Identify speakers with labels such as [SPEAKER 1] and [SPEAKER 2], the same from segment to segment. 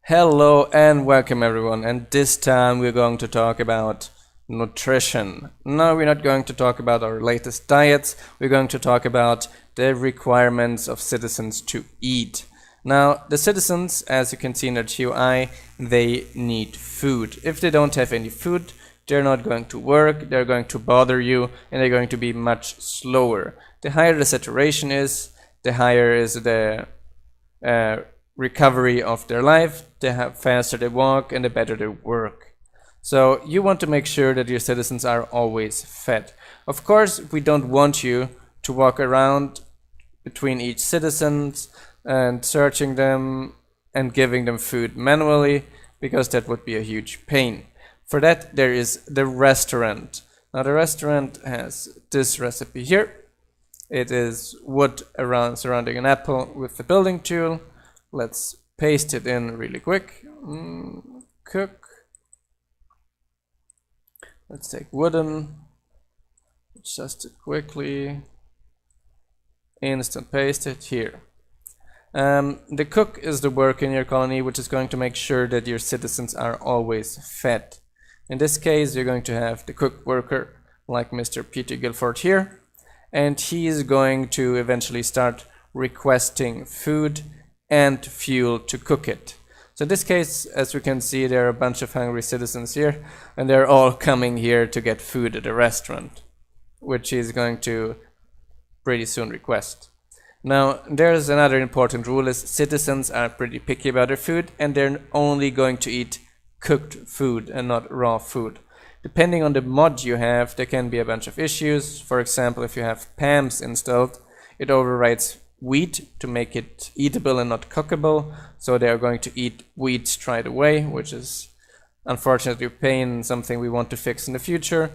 [SPEAKER 1] Hello and welcome everyone, and this time we're going to talk about nutrition. No, we're not going to talk about our latest diets, we're going to talk about the requirements of citizens to eat. Now, the citizens, as you can see in the GUI, they need food. If they don't have any food, they're not going to work, they're going to bother you, and they're going to be much slower. The higher the saturation is, the higher is the recovery of their life, the faster they walk and the better they work. So you want to make sure that your citizens are always fed. Of course, we don't want you to walk around between each citizens and searching them and giving them food manually, because that would be a huge pain. For that, there is the restaurant. Now the restaurant has this recipe here. It is wood surrounding an apple with the building tool. Let's paste it in really quick. Cook. Let's take wooden. Just quickly. Instant paste it here. The cook is the worker in your colony, which is going to make sure that your citizens are always fed. In this case, you're going to have the cook worker, like Mr. Peter Guilford here, and he is going to eventually start requesting food and fuel to cook it. So in this case, as we can see, there are a bunch of hungry citizens here, and they're all coming here to get food at a restaurant, which he's going to pretty soon request. Now, there's another important rule: is citizens are pretty picky about their food, and they're only going to eat cooked food and not raw food. Depending on the mod you have, there can be a bunch of issues. For example, if you have PAMs installed, it overrides wheat to make it eatable and not cookable, so they are going to eat wheat straight away, which is unfortunately a pain, something we want to fix in the future.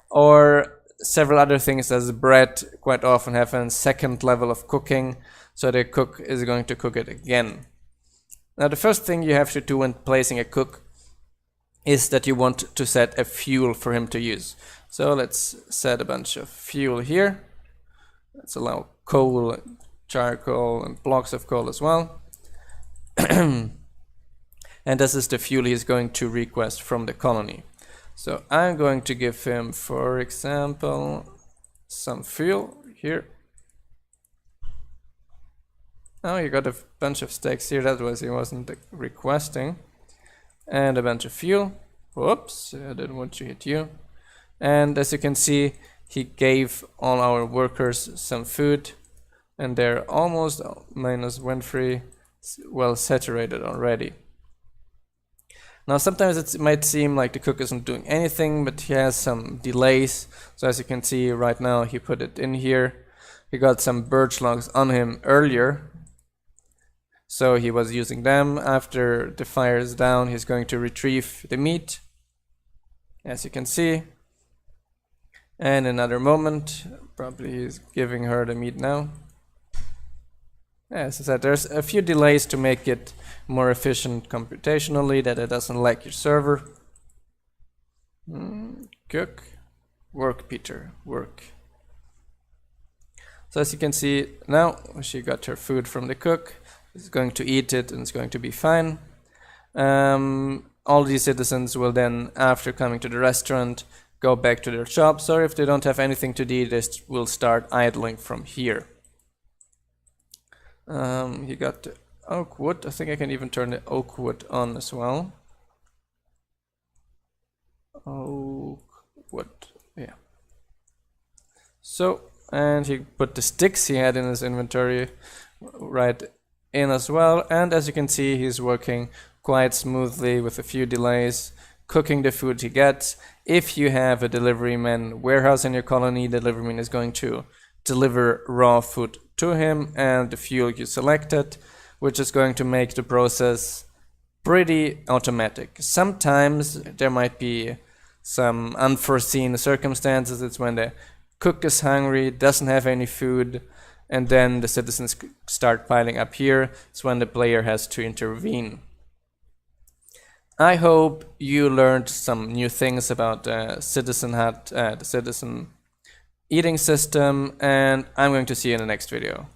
[SPEAKER 1] Or several other things, as bread quite often have a second level of cooking, so the cook is going to cook it again. Now the first thing you have to do when placing a cook is that you want to set a fuel for him to use. So let's set a bunch of fuel here. Let's allow coal, charcoal and blocks of coal as well. And this is the fuel he's going to request from the colony. So I'm going to give him, for example, some fuel here. Oh, you got a bunch of steaks here, that was he wasn't requesting. And a bunch of fuel. Whoops, I didn't want to hit you. And as you can see, he gave all our workers some food, and they're almost -1 well saturated already. Now sometimes it might seem like the cook isn't doing anything, but he has some delays. So as you can see right now, he put it in here. He got some birch logs on him earlier, so he was using them. After the fire is down, he's going to retrieve the meat, as you can see. And another moment, probably he's giving her the meat now. As I said, there's a few delays to make it more efficient computationally, that it doesn't lag your server. Cook. Work, Peter. Work. So as you can see now, she got her food from the cook. She's going to eat it and it's going to be fine. All these citizens will then, after coming to the restaurant, go back to their jobs, or if they don't have anything to do, they will start idling from here. He got the oak wood. I think I can even turn the oak wood on as well. Oak wood, yeah. So, and he put the sticks he had in his inventory right in as well. And as you can see, he's working quite smoothly with a few delays, cooking the food he gets. If you have a delivery man warehouse in your colony, the delivery man is going to deliver raw food to him and the fuel you selected, which is going to make the process pretty automatic. Sometimes there might be some unforeseen circumstances. It's when the cook is hungry, doesn't have any food, and then the citizens start piling up here. It's when the player has to intervene. I hope you learned some new things about the citizen eating system, and I'm going to see you in the next video.